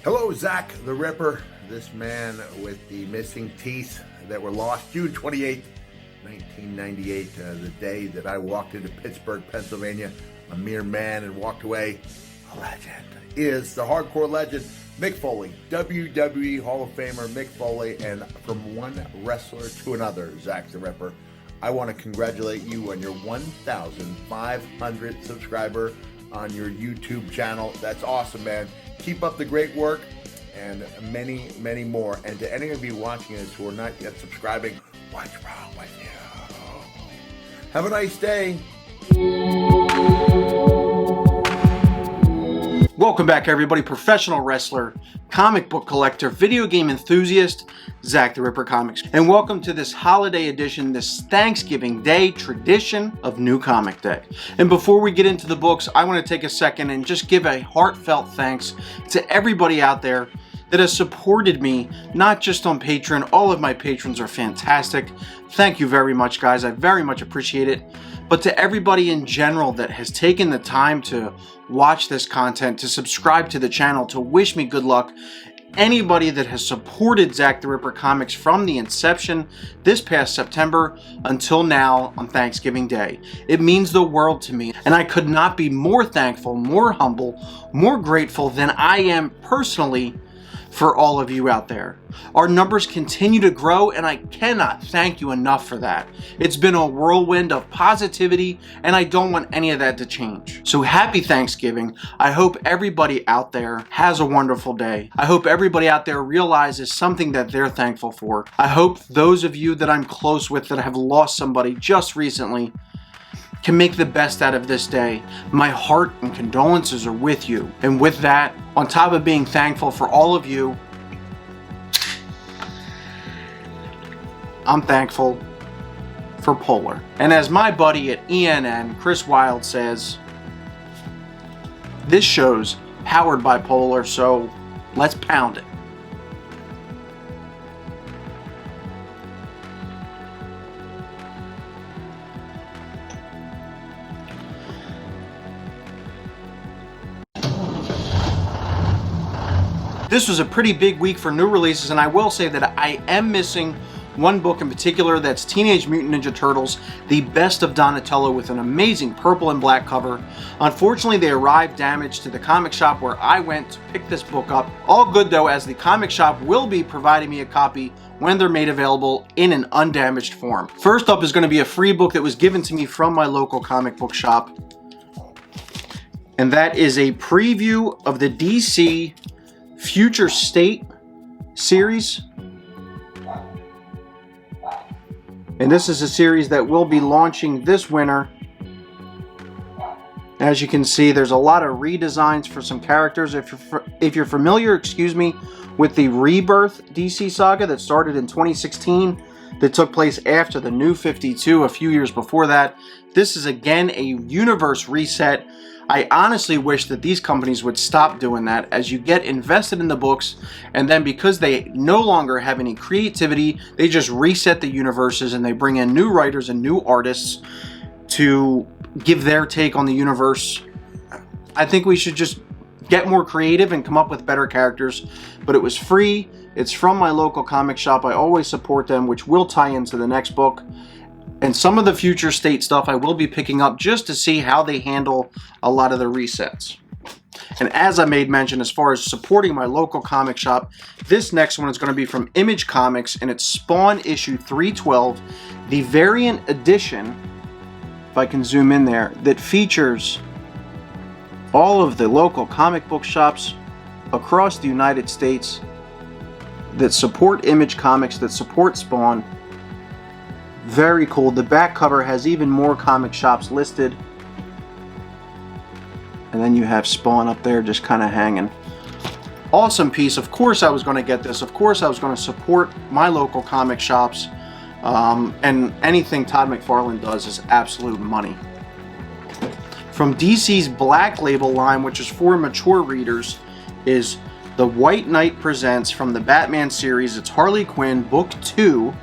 Hello, Zach the Ripper, this man with the missing teeth that were lost June 28th, 1998, the day that I walked into Pittsburgh, Pennsylvania, a mere man, and walked away. A legend is the hardcore legend, Mick Foley, WWE Hall of Famer Mick Foley, and from one wrestler to another, Zach the Ripper. I want to congratulate you on your 1,500 subscriber on your YouTube channel. That's awesome, man. Keep up the great work, and many, many more. And to any of you watching this who are not yet subscribing, what's wrong with you? Have a nice day. Welcome back, everybody. Professional wrestler, comic book collector, video game enthusiast, Zach the Ripper Comics. And welcome to this holiday edition, this Thanksgiving Day tradition of New Comic Day. And before we get into the books, I want to take a second and just give a heartfelt thanks to everybody out there that has supported me, not just on Patreon. All of my patrons are fantastic. Thank you very much, guys. I very much appreciate it. But to everybody in general that has taken the time to watch this content, to subscribe to the channel, to wish me good luck, anybody that has supported Zach the Ripper Comics from the inception this past September until now on Thanksgiving Day. It means the world to me, and I could not be more thankful, more humble, more grateful than I am personally for all of you out there. Our numbers continue to grow, and I cannot thank you enough for that. It's been a whirlwind of positivity, and I don't want any of that to change. So happy Thanksgiving. I hope everybody out there has a wonderful day. I hope everybody out there realizes something that they're thankful for. I hope those of you that I'm close with that have lost somebody just recently can make the best out of this day. My heart and condolences are with you. And with that, on top of being thankful for all of you, I'm thankful for Polar. And as my buddy at ENN, Chris Wilde, says, this show's powered by Polar, so let's pound it. This was a pretty big week for new releases, and I will say that I am missing one book in particular. That's Teenage Mutant Ninja Turtles, The Best of Donatello, with an amazing purple and black cover. Unfortunately, they arrived damaged to the comic shop where I went to pick this book up. All good though, as the comic shop will be providing me a copy when they're made available in an undamaged form. First up is going to be a free book that was given to me from my local comic book shop, and that is a preview of the DC Future State series. And this is a series that will be launching this winter. As you can see, there's a lot of redesigns for some characters. If you're familiar, with the Rebirth DC saga that started in 2016, that took place after the New 52 a few years before that, this is again a universe reset. I honestly wish that these companies would stop doing that, as you get invested in the books, and then because they no longer have any creativity, they just reset the universes and they bring in new writers and new artists to give their take on the universe. I think we should just get more creative and come up with better characters. But it was free. It's from my local comic shop. I always support them, which will tie into the next book. And some of the Future State stuff I will be picking up just to see how they handle a lot of the resets. And as I made mention, as far as supporting my local comic shop, this next one is going to be from Image Comics, and it's Spawn issue 312, the variant edition, if I can zoom in there, that features all of the local comic book shops across the United States that support Image Comics, that support Spawn. Very cool. The back cover has even more comic shops listed. And then you have Spawn up there just kind of hanging. Awesome piece. Of course I was going to get this. Of course I was going to support my local comic shops. And anything Todd McFarlane does is absolute money. From DC's Black Label line, which is for mature readers, is The White Knight Presents from the Batman series. It's Harley Quinn, Book 2.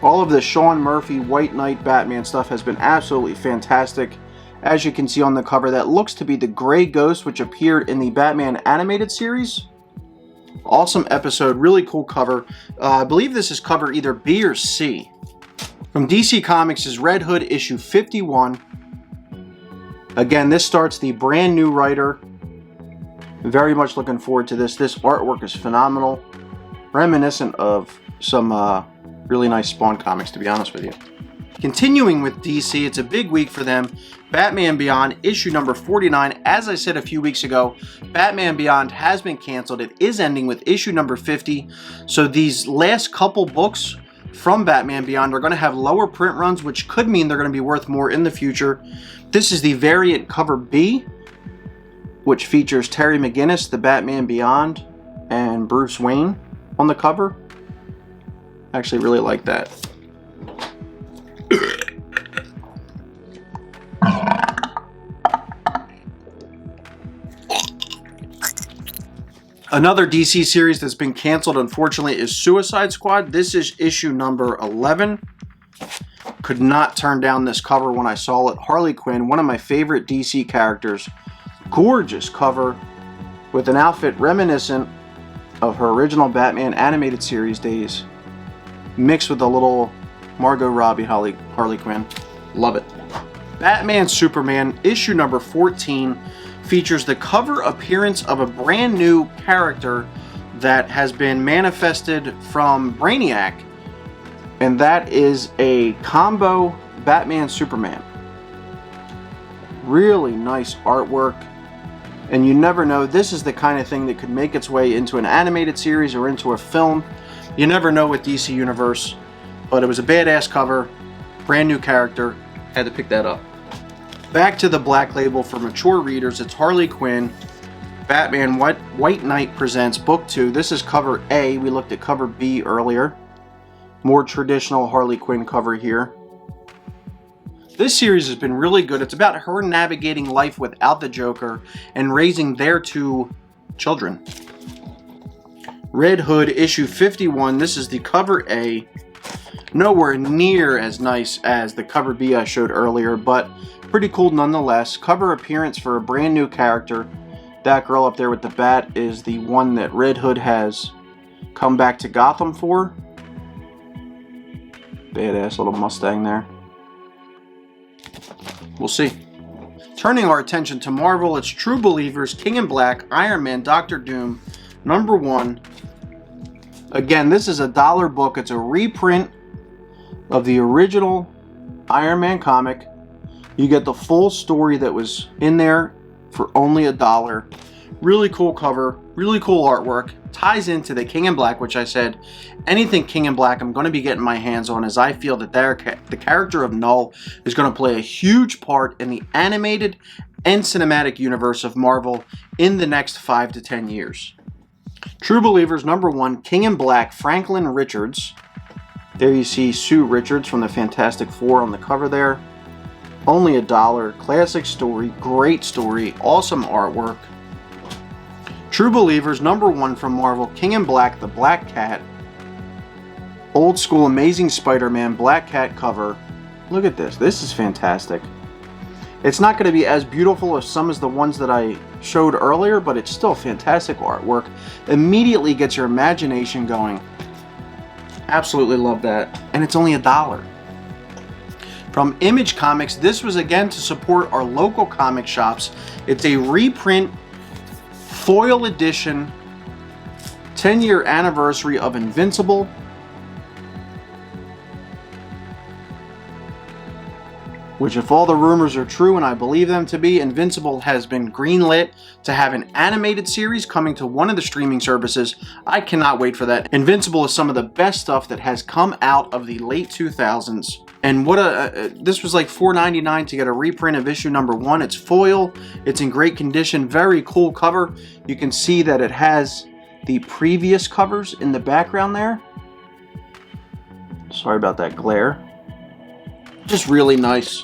All of the Sean Murphy White Knight Batman stuff has been absolutely fantastic. as you can see on the cover, that looks to be the Gray Ghost, which appeared in the Batman animated series. Awesome episode, really cool cover. I believe this is cover either B or C. From DC Comics is Red Hood issue 51. Again, this starts the brand new writer. Very much looking forward to this. This artwork is phenomenal. Reminiscent of some really nice Spawn comics, to be honest with you. Continuing with DC, it's a big week for them. Batman Beyond, issue number 49. As I said a few weeks ago, Batman Beyond has been canceled. It is ending with issue number 50. So these last couple books from Batman Beyond are going to have lower print runs, which could mean they're going to be worth more in the future. This is the variant cover B, which features Terry McGinnis, the Batman Beyond, and Bruce Wayne on the cover. I actually really like that. Another DC series that's been canceled, unfortunately, is Suicide Squad. This is issue number 11. Could not turn down this cover when I saw it. Harley Quinn, one of my favorite DC characters. Gorgeous cover with an outfit reminiscent of her original Batman animated series days, mixed with a little Margot Robbie Harley Quinn. Love it. Batman Superman, issue number 14, features the cover appearance of a brand new character that has been manifested from Brainiac, and that is a combo Batman Superman. Really nice artwork, and you never know, this is the kind of thing that could make its way into an animated series or into a film. You never know with DC Universe, but it was a badass cover, brand new character, had to pick that up. Back to the Black Label for mature readers, it's Harley Quinn, Batman White Knight Presents Book 2. This is cover A. We looked at cover B earlier. More traditional Harley Quinn cover here. This series has been really good. It's about her navigating life without the Joker and raising their two children. Red Hood, issue 51. This is the cover A. Nowhere near as nice as the cover B I showed earlier, but pretty cool nonetheless. Cover appearance for a brand new character. That girl up there with the bat is the one that Red Hood has come back to Gotham for. Badass little Mustang there. We'll see. Turning our attention to Marvel, it's True Believers, King in Black, Iron Man, Doctor Doom, number 1. Again, this is a $1 book. It's a reprint of the original Iron Man comic. You get the full story that was in there for only $1. Really cool cover, really cool artwork. Ties into the King in Black, which I said anything King in Black I'm going to be getting my hands on, as I feel that the character of Null is going to play a huge part in the animated and cinematic universe of Marvel in the next 5 to 10 years. True Believers, number 1, King in Black, Franklin Richards. There you see Sue Richards from the Fantastic Four on the cover there. Only $1. Classic story, great story, awesome artwork. True Believers, number 1 from Marvel, King in Black, the Black Cat. Old school Amazing Spider-Man Black Cat cover. Look at this. This is fantastic. It's not going to be as beautiful as some of the ones that I showed earlier, but it's still fantastic artwork. Immediately gets your imagination going. Absolutely love that. And it's only $1. From Image Comics, this was again to support our local comic shops. It's a reprint, foil edition, 10-year anniversary of Invincible. Which, if all the rumors are true, and I believe them to be, Invincible has been greenlit to have an animated series coming to one of the streaming services. I cannot wait for that. Invincible is some of the best stuff that has come out of the late 2000s. And what this was like $4.99 to get a reprint of issue number 1. It's foil. It's in great condition. Very cool cover. You can see that it has the previous covers in the background there. Sorry about that glare. Just really nice.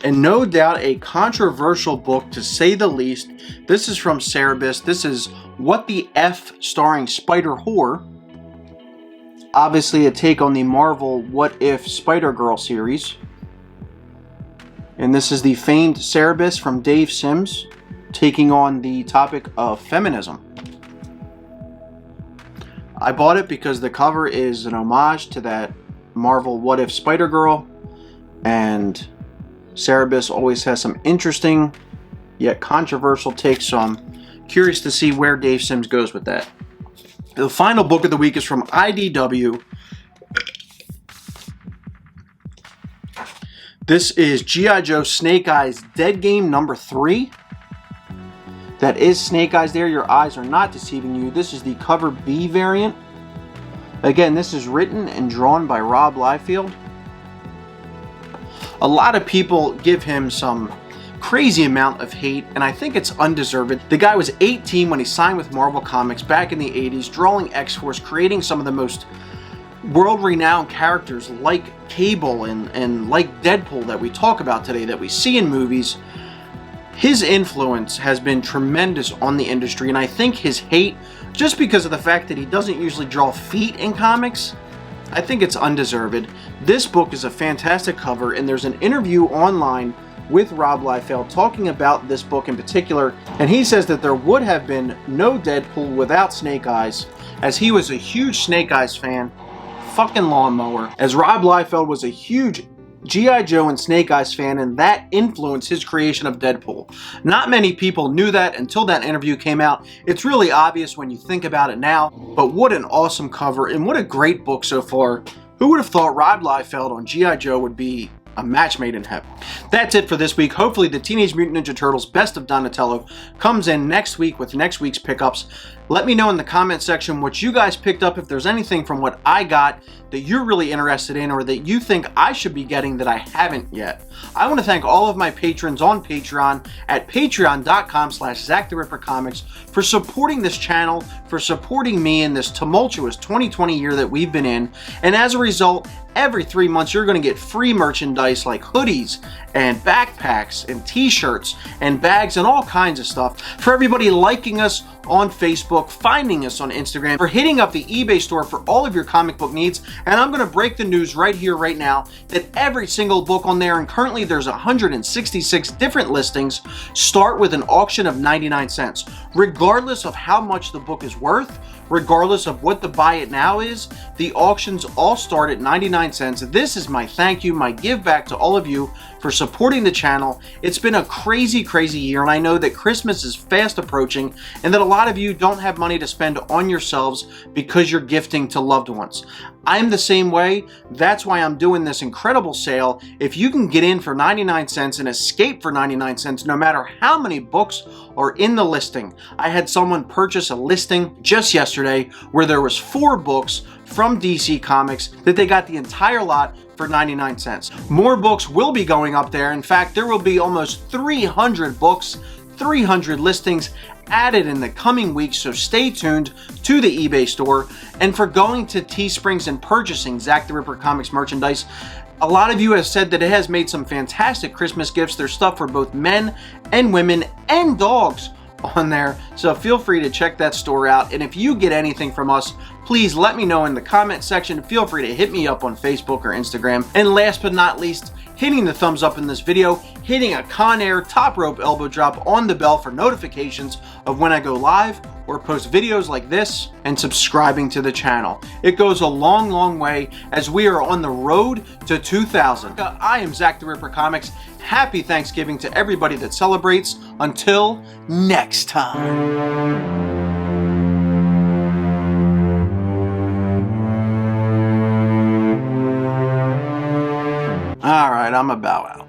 And no doubt a controversial book, to say the least. This is from Cerebus. This is What the F, starring Spider-Whore. Obviously a take on the Marvel What If Spider-Girl series. And this is the famed Cerebus from Dave Sims, taking on the topic of feminism. I bought it because the cover is an homage to that Marvel What If Spider-Girl, and Cerebus always has some interesting yet controversial takes, so I'm curious to see where Dave Sims goes with that. The final book of the week is from IDW. This is G.I. Joe Snake Eyes Dead Game number 3. That is Snake Eyes there. Your eyes are not deceiving you. This is the cover B variant. Again, this is written and drawn by Rob Liefeld. A lot of people give him some crazy amount of hate, and I think it's undeserved. The guy was 18 when he signed with Marvel Comics back in the 80s, drawing X-Force, creating some of the most world-renowned characters like Cable and like Deadpool that we talk about today, that we see in movies. His influence has been tremendous on the industry, and I think his hate, just because of the fact that he doesn't usually draw feet in comics, I think it's undeserved. This book is a fantastic cover, and there's an interview online with Rob Liefeld talking about this book in particular, and he says that there would have been no Deadpool without Snake Eyes, as he was a huge Snake Eyes fan. Fucking lawnmower. As Rob Liefeld was a huge G.I. Joe and Snake Eyes fan, and that influenced his creation of Deadpool. Not many people knew that until that interview came out. It's really obvious when you think about it now, but what an awesome cover, and what a great book so far. Who would have thought Rob Liefeld on G.I. Joe would be a match made in heaven? That's it for this week. Hopefully the Teenage Mutant Ninja Turtles Best of Donatello comes in next week with next week's pickups. Let me know in the comment section what you guys picked up, if there's anything from what I got that you're really interested in, or that you think I should be getting that I haven't yet. I want to thank all of my patrons on Patreon at patreon.com/ZachTheRipperComics for supporting this channel, for supporting me in this tumultuous 2020 year that we've been in. And as a result, every 3 months you're going to get free merchandise like hoodies and backpacks and t-shirts and bags and all kinds of stuff. For everybody liking us on Facebook, finding us on Instagram, for hitting up the eBay store for all of your comic book needs. And I'm going to break the news right here, right now, that every single book on there, and currently there's 166 different listings, start with an auction of 99 cents. Regardless of how much the book is worth, regardless of what the buy it now is, the auctions all start at 99 cents. This is my thank you, my give back to all of you for supporting the channel. It's been a crazy, crazy year, and I know that Christmas is fast approaching, and that a lot of you don't have money to spend on yourselves because you're gifting to loved ones. I'm the same way. That's why I'm doing this incredible sale. If you can get in for 99 cents and escape for 99 cents, no matter how many books are in the listing. I had someone purchase a listing just yesterday where there was 4 books from DC Comics that they got the entire lot for 99 cents. More books will be going up there. In fact, there will be almost 300 books, 300 listings added in the coming weeks, so stay tuned to the eBay store. And for going to Teesprings and purchasing Zach the Ripper Comics merchandise, a lot of you have said that it has made some fantastic Christmas gifts. There's stuff for both men and women and dogs on there, so feel free to check that store out. And if you get anything from us, please let me know in the comment section. Feel free to hit me up on Facebook or Instagram. And last but not least, hitting the thumbs up in this video, hitting a Conair top rope elbow drop on the bell for notifications of when I go live or post videos like this, and subscribing to the channel. It goes a long, long way as we are on the road to 2,000. I am Zach the Ripper Comics. Happy Thanksgiving to everybody that celebrates. Until next time. All right, I'm a bow out.